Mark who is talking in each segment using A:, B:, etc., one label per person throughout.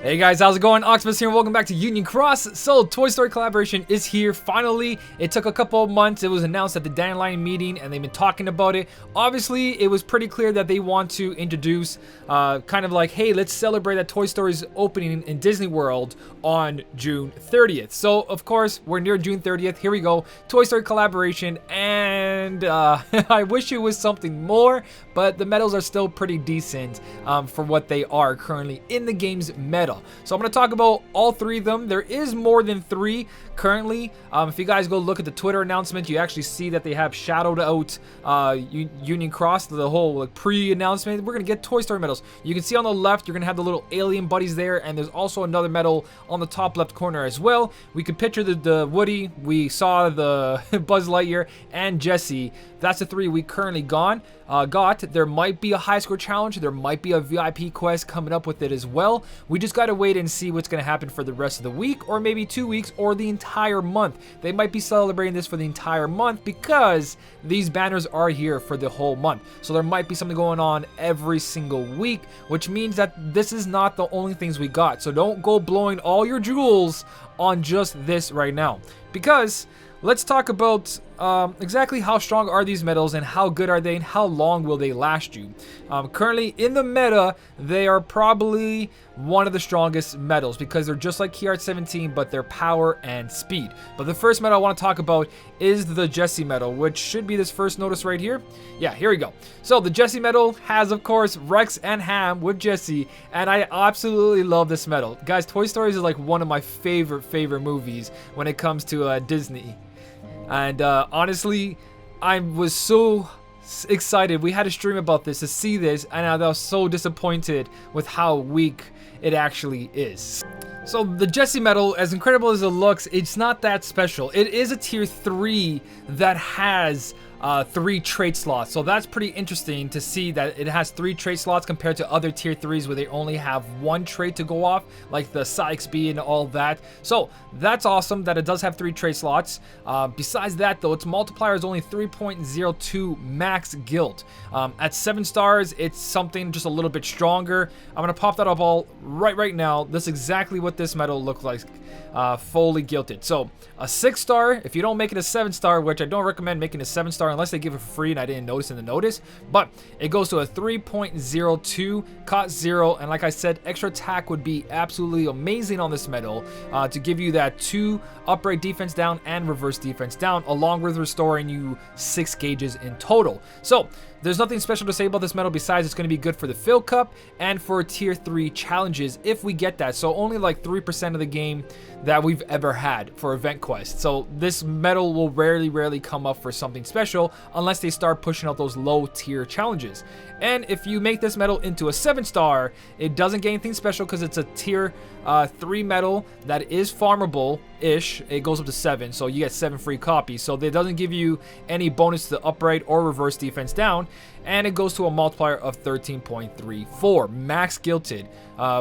A: Hey guys, how's it going? Octopus here and welcome back to Union Cross. So, Toy Story collaboration is here finally. It took a couple of months. It was announced at the Dandelion meeting and they've been talking about it. Obviously, it was pretty clear that they want to introduce kind of like, hey, let's celebrate that Toy Story's opening in Disney World on June 30th. So, of course, we're near June 30th. Here we go. Toy Story collaboration, and I wish it was something more, but the medals are still pretty decent for what they are currently in the game's meta. So I'm going to talk about all three of them. There is more than three currently. If you guys go look at the Twitter announcement, you actually see that they have shadowed out Union Cross, the whole like pre-announcement. We're going to get Toy Story medals. You can see on the left, you're going to have the little alien buddies there, and there's also another medal on the top left corner as well. We could picture the Woody, we saw the Buzz Lightyear, and Jessie. That's the three we currently got. There might be a high score challenge. There might be a VIP quest coming up with it as well. We just got to wait and see what's going to happen for the rest of the week, or maybe 2 weeks, or the entire month. They might be celebrating this for the entire month because these banners are here for the whole month. So there might be something going on every single week, which means that this is not the only things we got. So don't go blowing all your jewels on just this right now, because let's talk about exactly how strong are these medals and how good are they and how long will they last you. Currently in the meta, they are probably one of the strongest medals because they're just like Key Art 17, but they're power and speed. But the first medal I want to talk about is the Jessie medal, which should be this first notice right here. Yeah, here we go. So the Jessie medal has, of course, Rex and Ham with Jessie, and I absolutely love this medal. Guys, Toy Story is like one of my favorite movies when it comes to Disney. And honestly, I was so excited. We had a stream about this to see this, and I was so disappointed with how weak it actually is. So the Jessie medal, as incredible as it looks, it's not that special. It is a tier 3 that has 3 trait slots, so that's pretty interesting to see that it has 3 trait slots compared to other tier 3s where they only have 1 trait to go off, like the Sykes B and all that. So that's awesome that it does have 3 trait slots. Besides that though, its multiplier is only 3.02 max guilt. At 7 stars, it's something just a little bit stronger. I'm gonna pop that up all right now. This is exactly what this medal looks like, fully guilted. So a 6 star, if you don't make it a 7 star, which I don't recommend making a 7 star unless they give it for free and I didn't notice in the notice, but it goes to a 3.02 cost 0, and like I said, extra attack would be absolutely amazing on this medal to give you that 2 upright defense down and reverse defense down, along with restoring you 6 gauges in total. So there's nothing special to say about this medal besides it's going to be good for the Phil Cup and for tier 3 challenges if we get that. So only like 3% of the game that we've ever had for event quest. So this medal will rarely come up for something special unless they start pushing out those low tier challenges. And if you make this medal into a 7 star, it doesn't get anything special because it's a tier 3 medal that is farmable-ish. It goes up to 7, so you get 7 free copies. So it doesn't give you any bonus to upright or reverse defense down. And it goes to a multiplier of 13.34 max guilted.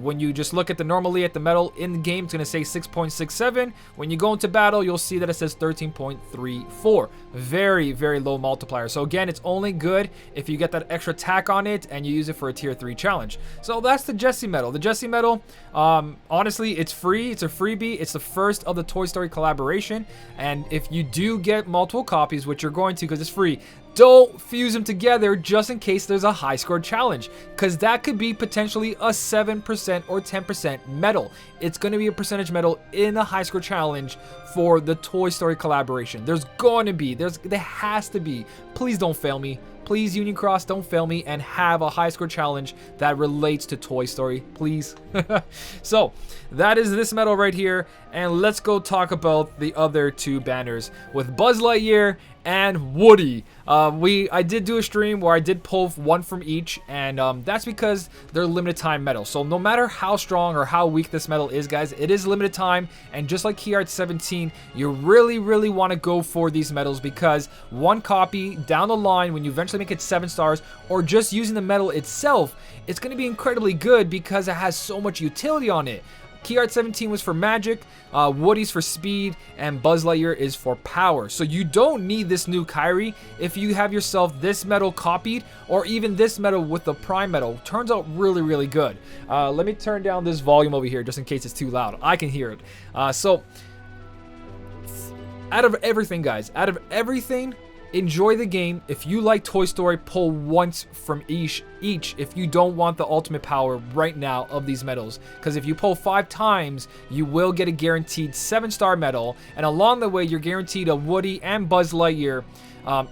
A: When you just look at the normally at the medal in the game, it's going to say 6.67. When you go into battle, you'll see that it says 13.34. Very low multiplier. So again, it's only good if you get that extra attack on it and you use it for a tier 3 challenge. So that's the Jessie medal. The Jessie medal, honestly, it's free. It's a freebie. It's the first of the Toy Story collaboration. And if you do get multiple copies, which you're going to because it's free, don't fuse them together just in case there's a high score challenge, because that could be potentially a 7% or 10% medal. It's going to be a percentage medal in a high score challenge for the Toy Story collaboration. There has to be. Please don't fail me. Please, Union Cross, don't fail me and have a high score challenge that relates to Toy Story, please. So that is this medal right here, and let's go talk about the other 2 banners with Buzz Lightyear and Woody. I did do a stream where I did pull 1 from each, and that's because they're limited time medals. So no matter how strong or how weak this medal is, guys, it is limited time, and just like Key Art 17, you really want to go for these medals because 1 copy down the line when you eventually make it 7 stars, or just using the medal itself, it's going to be incredibly good because it has so much utility on it. Key Art 17 was for magic, Woody's for speed, and Buzz Lightyear is for power. So you don't need this new Kyrie if you have yourself this medal copied, or even this medal with the prime medal. Turns out really, really good. Let me turn down this volume over here just in case it's too loud. I can hear it. So out of everything, guys, out of everything, enjoy the game. If you like Toy Story, pull once from each if you don't want the ultimate power right now of these medals. Because if you pull 5 times, you will get a guaranteed 7-star medal. And along the way, you're guaranteed a Woody and Buzz Lightyear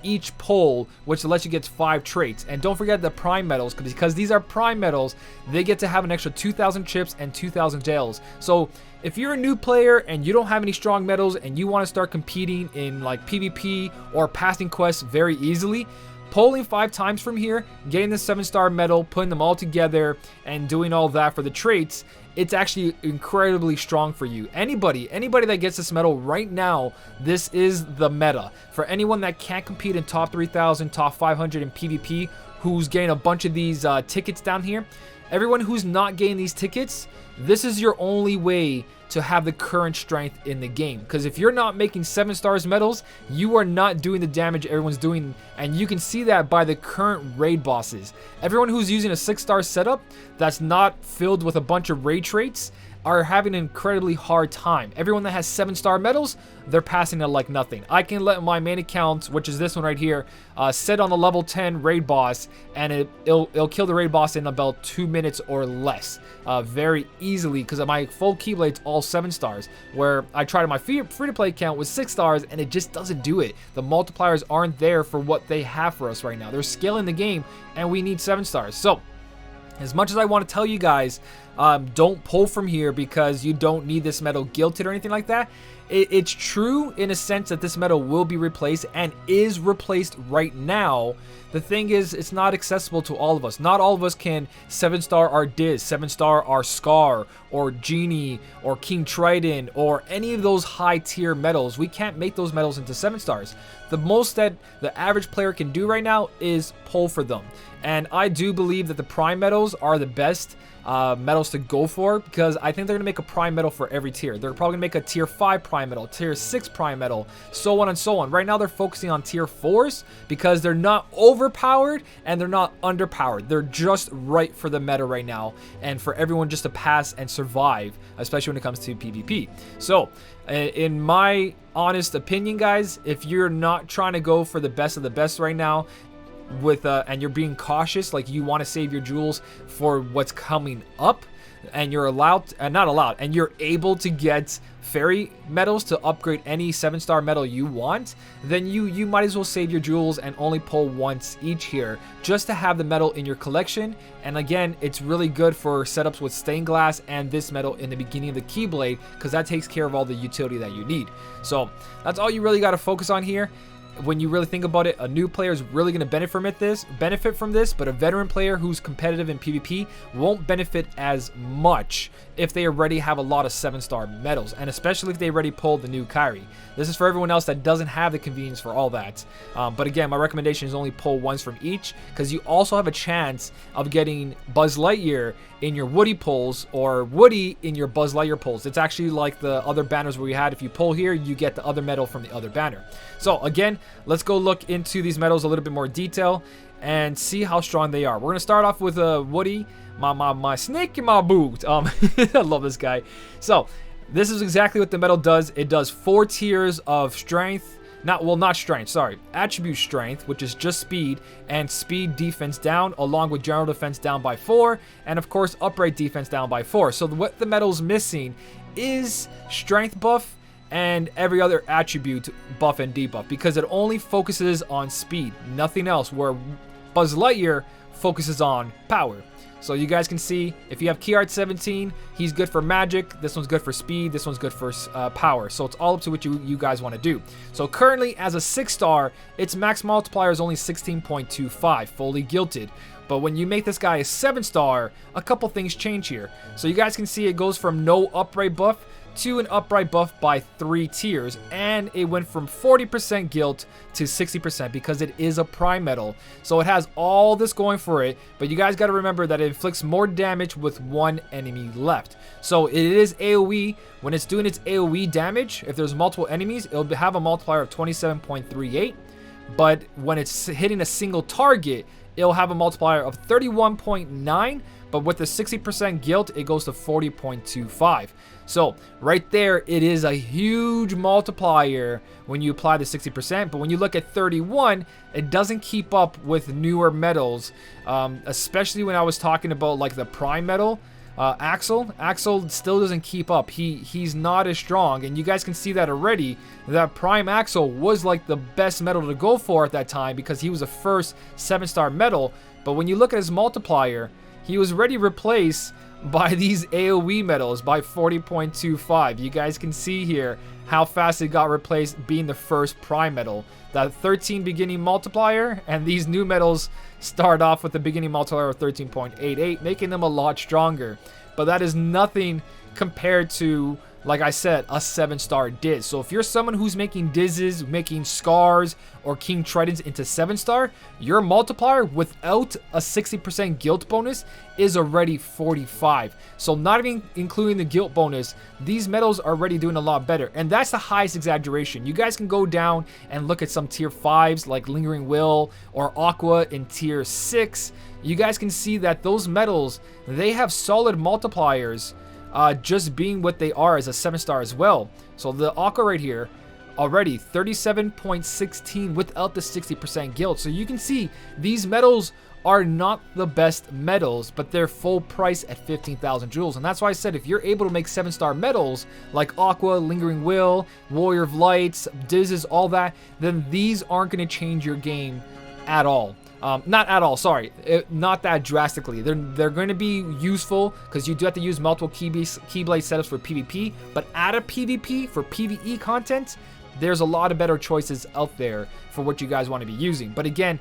A: each pull, which lets you get 5 traits. And don't forget the prime medals, because these are prime medals, they get to have an extra 2,000 chips and 2,000 gels. So if you're a new player and you don't have any strong medals and you want to start competing in like PvP or passing quests very easily, pulling 5 times from here, getting the 7-star medal, putting them all together, and doing all that for the traits, it's actually incredibly strong for you. Anybody that gets this medal right now, this is the meta. For anyone that can't compete in top 3,000, top 500 in PvP, who's getting a bunch of these tickets down here, everyone who's not getting these tickets, this is your only way to have the current strength in the game. Because if you're not making 7 stars medals, you are not doing the damage everyone's doing, and you can see that by the current raid bosses. Everyone who's using a 6-star setup that's not filled with a bunch of raid traits are having an incredibly hard time. Everyone that has 7-star medals, they're passing it like nothing. I can let my main account, which is this one right here, sit on a level 10 raid boss, and it'll kill the raid boss in about 2 minutes or less, very easily, because my full Keyblade's all 7 stars, where I tried on my free-to-play account with 6 stars, and it just doesn't do it. The multipliers aren't there for what they have for us right now. They're scaling the game, and we need 7 stars. So as much as I want to tell you guys, don't pull from here because you don't need this medal guilted or anything like that. It's true in a sense that this medal will be replaced and is replaced right now. The thing is, it's not accessible to all of us. Not all of us can 7-star our Diz, 7-star our Scar, or Genie, or King Triton, or any of those high tier medals. We can't make those medals into 7 stars. The most that the average player can do right now is pull for them. And I do believe that the prime medals are the best medals to go for, because I think they're going to make a prime medal for every tier. They're probably going to make a tier 5 prime medal, tier 6 prime medal, so on and so on. Right now they're focusing on tier 4s because they're not overpowered and they're not underpowered. They're just right for the meta right now and for everyone just to pass and survive, especially when it comes to PvP. So in my honest opinion, guys, if you're not trying to go for the best of the best right now, and you're being cautious, like you want to save your jewels for what's coming up, and you're and you're able to get fairy medals to upgrade any 7-star medal you want, then you might as well save your jewels and only pull once each here just to have the medal in your collection. And again, it's really good for setups with stained glass and this medal in the beginning of the Keyblade, because that takes care of all the utility that you need. So that's all you really got to focus on here. When you really think about it, a new player is really going to benefit from this, but a veteran player who's competitive in PvP won't benefit as much if they already have a lot of 7-star medals, and especially if they already pulled the new Kyrie. This is for everyone else that doesn't have the convenience for all that. But again, my recommendation is only pull once from each, because you also have a chance of getting Buzz Lightyear in your Woody pulls, or Woody in your Buzz Lightyear pulls. It's actually like the other banners where we had, if you pull here, you get the other medal from the other banner. So again, let's go look into these medals a little bit more detail and see how strong they are. We're gonna start off with Woody, my snake in my boot. I love this guy. So this is exactly what the medal does. It does 4 tiers of strength. Not strength, sorry. Attribute strength, which is just speed, and speed defense down, along with general defense down by 4, and of course upright defense down by 4. So what the medal's missing is strength buff and every other attribute buff and debuff, because it only focuses on speed, nothing else, where Buzz Lightyear focuses on power. So you guys can see, if you have Key Art 17, he's good for magic, this one's good for speed, this one's good for power. So it's all up to what you guys want to do. So currently, as a 6-star, its max multiplier is only 16.25, fully guilted. But when you make this guy a 7-star, a couple things change here. So you guys can see it goes from no upright buff to an upright buff by 3 tiers, and it went from 40% guilt to 60% because it is a prime medal. So it has all this going for it, but you guys got to remember that it inflicts more damage with 1 enemy left. So it is AoE. When it's doing its AoE damage, if there's multiple enemies, it'll have a multiplier of 27.38, but when it's hitting a single target, it'll have a multiplier of 31.9, but with the 60% guilt, it goes to 40.25. So right there, it is a huge multiplier when you apply the 60%. But when you look at 31, it doesn't keep up with newer medals, especially when I was talking about like the prime medal. Axel still doesn't keep up. He's not as strong, and you guys can see that already. That prime Axel was like the best medal to go for at that time because he was the first 7-star medal. But when you look at his multiplier, he was already replaced by these AoE medals by 40.25. You guys can see here how fast it got replaced being the first prime medal. That 13 beginning multiplier, and these new medals start off with the beginning multiplier of 13.88, making them a lot stronger. But that is nothing compared to, like I said, a 7-star Diz. So if you're someone who's making Dizes, making Scars, or King Tridents into 7-star, your multiplier without a 60% guilt bonus is already 45. So not even including the guilt bonus, these medals are already doing a lot better. And that's the highest exaggeration. You guys can go down and look at some tier 5s like Lingering Will or Aqua in tier 6. You guys can see that those medals, they have solid multipliers, just being what they are as a 7-star as well. So the Aqua right here, already 37.16 without the 60% guilt. So you can see these medals are not the best medals, but they're full price at 15,000 jewels. And that's why I said if you're able to make 7-star medals like Aqua, Lingering Will, Warrior of Lights, Dizes, all that, then these aren't going to change your game at all. Not at all, sorry, not that drastically. They're going to be useful because you do have to use multiple Keyblade setups for PvP, but at a PvP for PvE content, there's a lot of better choices out there for what you guys want to be using. But again,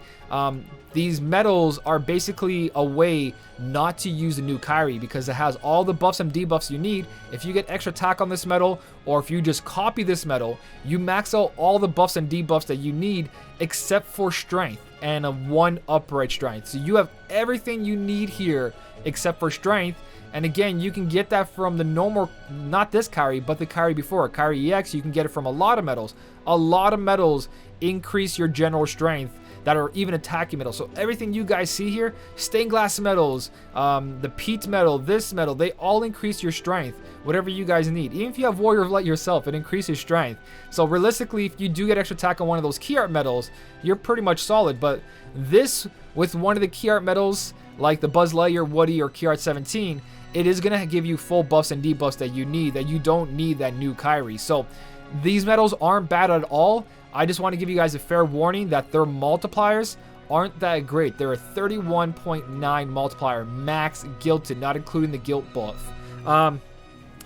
A: these medals are basically a way not to use the new Kyrie because it has all the buffs and debuffs you need. If you get extra attack on this medal, or if you just copy this medal, you max out all the buffs and debuffs that you need except for strength and a 1 upright strength. So you have everything you need here except for strength. And again, you can get that from the normal, not this Kyrie, but the Kyrie before. Kyrie EX, you can get it from a lot of medals. A lot of medals increase your general strength that are even attacking medals. So everything you guys see here, stained glass medals, the Pete medal, this medal, they all increase your strength, whatever you guys need. Even if you have Warrior of Light yourself, it increases strength. So realistically, if you do get extra attack on one of those key art medals, you're pretty much solid. But this, with one of the key art medals, like the Buzz Lightyear, Woody, or Key Art 17, it is going to give you full buffs and debuffs that you need, that you don't need that new Kyrie. So these medals aren't bad at all. I just want to give you guys a fair warning that their multipliers aren't that great. They're a 31.9 multiplier, max guilted, not including the guilt buff.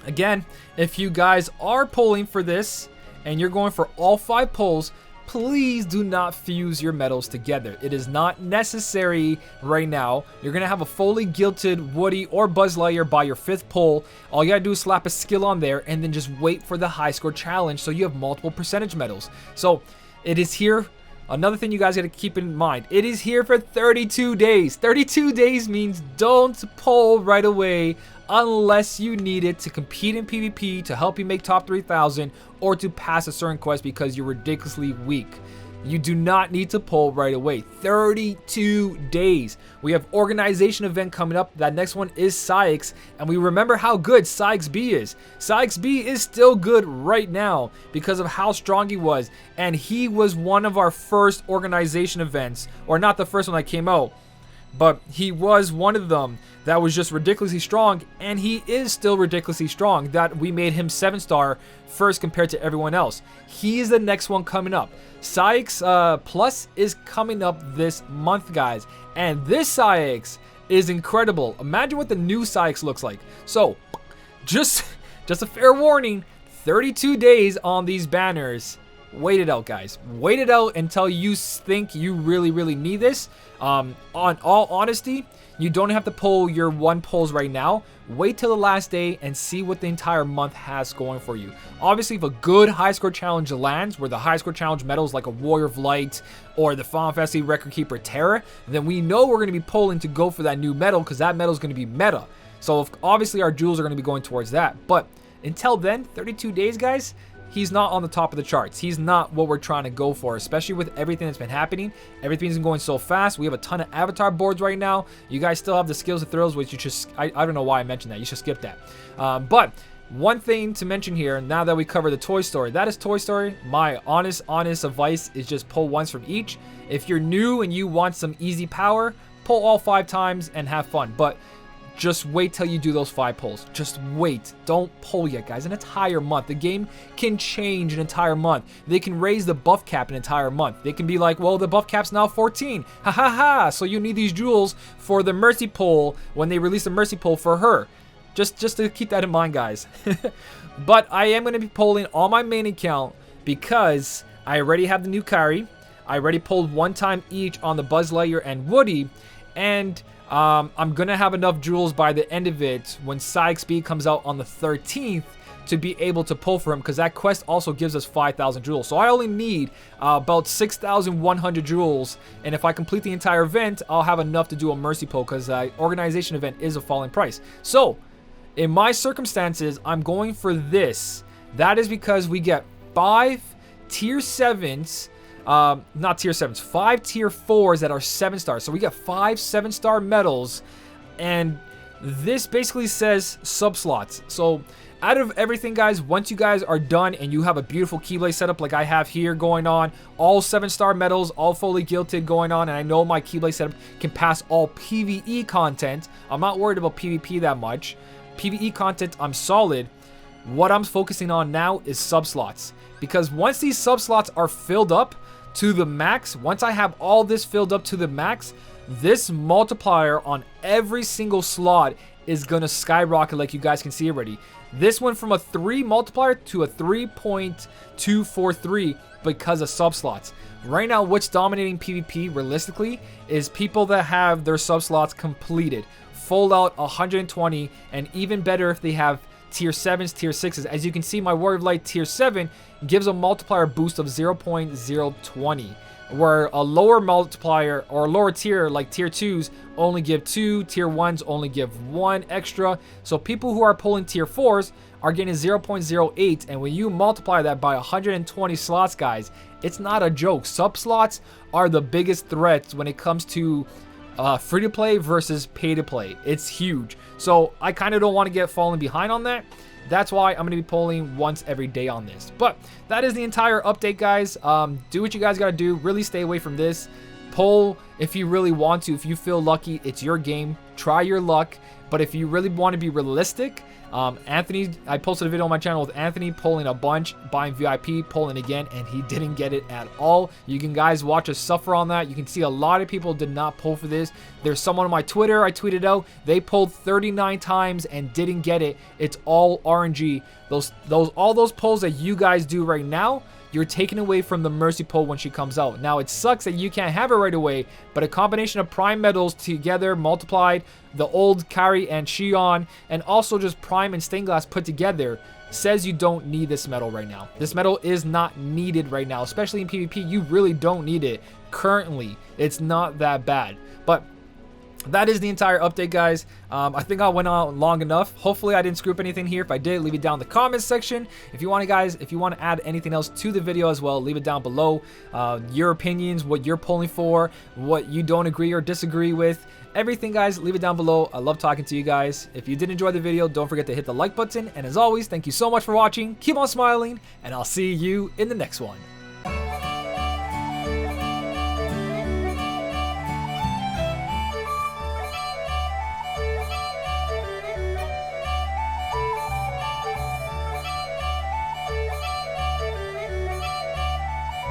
A: Again, if you guys are pulling for this and you're going for all 5 pulls, please do not fuse your medals together. It is not necessary right now. You're going to have a fully guilted Woody or Buzz Lightyear by your 5th pull. All you got to do is slap a skill on there and then just wait for the high score challenge so you have multiple percentage medals. So it is here. Another thing you guys got to keep in mind, it is here for 32 days. 32 days means don't pull right away unless you need it to compete in PvP, to help you make top 3,000, or to pass a certain quest because you're ridiculously weak. You do not need to pull right away. 32 days. We have organization event coming up. That next one is Sykes, and we remember how good Sykes B is. Sykes B is still good right now because of how strong he was, and he was one of our first organization events, or not the first one that came out, but he was one of them that was just ridiculously strong, and he is still ridiculously strong, that we made him 7-star first compared to everyone else. He is the next one coming up. Sykes Plus is coming up this month, guys, and this Sykes is incredible. Imagine what the new Sykes looks like. So just a fair warning, 32 days on these banners. wait it out, guys. Wait it out until you think you really need this. On all honesty, you don't have to pull your 1 pulls right now. Wait till the last day and see what the entire month has going for you. Obviously, if a good high score challenge lands, where the high score challenge medal is like a Warrior of Light or the Final Fantasy Record Keeper Terra, then we know we're going to be pulling to go for that new medal, because that medal is going to be meta. So obviously our jewels are going to be going towards that. But until then, 32 days, guys, he's not on the top of the charts. He's not what we're trying to go for, especially with everything that's been happening. Everything's been going so fast. We have a ton of avatar boards right now. You guys still have the skills and thrills, which you just, I don't know why I mentioned that. You should skip that. But one thing to mention here, now that we cover the Toy Story, that is Toy Story. My honest advice is just pull once from each. If you're new and you want some easy power, pull all 5 times and have fun. But just wait till you do those 5 pulls. Just wait. Don't pull yet, guys. An entire month. The game can change an entire month. They can raise the buff cap an entire month. They can be like, well, the buff cap's now 14. Ha ha ha. So you need these jewels for the mercy pull when they release the mercy pull for her. Just to keep that in mind, guys. But I am going to be pulling on my main account because I already have the new Kari. I already pulled 1 time each on the Buzz Lightyear and Woody. And I'm going to have enough jewels by the end of it when Sonic Speed comes out on the 13th to be able to pull for him, because that quest also gives us 5,000 jewels. So I only need about 6,100 jewels, and if I complete the entire event, I'll have enough to do a mercy pull, because organization event is a falling price. So in my circumstances, I'm going for this. That is because we get 5 tier 7s. Not tier 7s, 5 tier 4s that are 7 stars. So we get 5 7-star medals, and this basically says sub slots. So out of everything, guys, once you guys are done and you have a beautiful Keyblade setup like I have here going on, all 7-star medals, all fully gilded going on, and I know my Keyblade setup can pass all PvE content. I'm not worried about PvP that much. PvE content, I'm solid. What I'm focusing on now is sub slots, because once these sub slots are filled up to the max, once I have all this filled up to the max, this multiplier on every single slot is gonna skyrocket, like you guys can see already. This went from a 3 multiplier to a 3.243 because of sub slots. Right now, what's dominating PvP realistically is people that have their sub slots completed, full out 120, and even better if they have tier 7s, tier 6s. As you can see, my Warrior of Light tier 7 gives a multiplier boost of 0.020, where a lower multiplier or a lower tier like tier 2s only give 2, tier 1s only give 1 extra. So people who are pulling tier 4s are getting 0.08, and when you multiply that by 120 slots, guys, it's not a joke. Sub slots are the biggest threats when it comes to free to play versus pay to play. It's huge. So I kind of don't want to get falling behind on that. That's why I'm going to be pulling once every day on this. But that is the entire update, guys. Do what you guys got to do. Really stay away from this. Pull if you really want to. If you feel lucky, it's your game. Try your luck. But if you really want to be realistic, Anthony, I posted a video on my channel with Anthony pulling a bunch, buying VIP, pulling again, and he didn't get it at all. You can guys watch us suffer on that. You can see a lot of people did not pull for this. There's someone on my Twitter I tweeted out, they pulled 39 times and didn't get it. It's all RNG. All those pulls that you guys do right now, you're taken away from the mercy pull when she comes out. Now, it sucks that you can't have it right away, but a combination of prime medals together, multiplied, the old Kari and Shion, and also just prime and stained glass put together, says you don't need this medal right now. This medal is not needed right now, especially in PvP. You really don't need it currently. It's not that bad. But that is the entire update, guys. I think I went on long enough. Hopefully I didn't screw up anything here. If I did, leave it down in the comments section. If you want to, guys, if you want to add anything else to the video as well, leave it down below. Your opinions, what you're pulling for, what you don't agree or disagree with, everything, guys, leave it down below. I love talking to you guys. If you did enjoy the video, don't forget to hit the like button. And as always, thank you so much for watching. Keep on smiling, and I'll see you in the next one.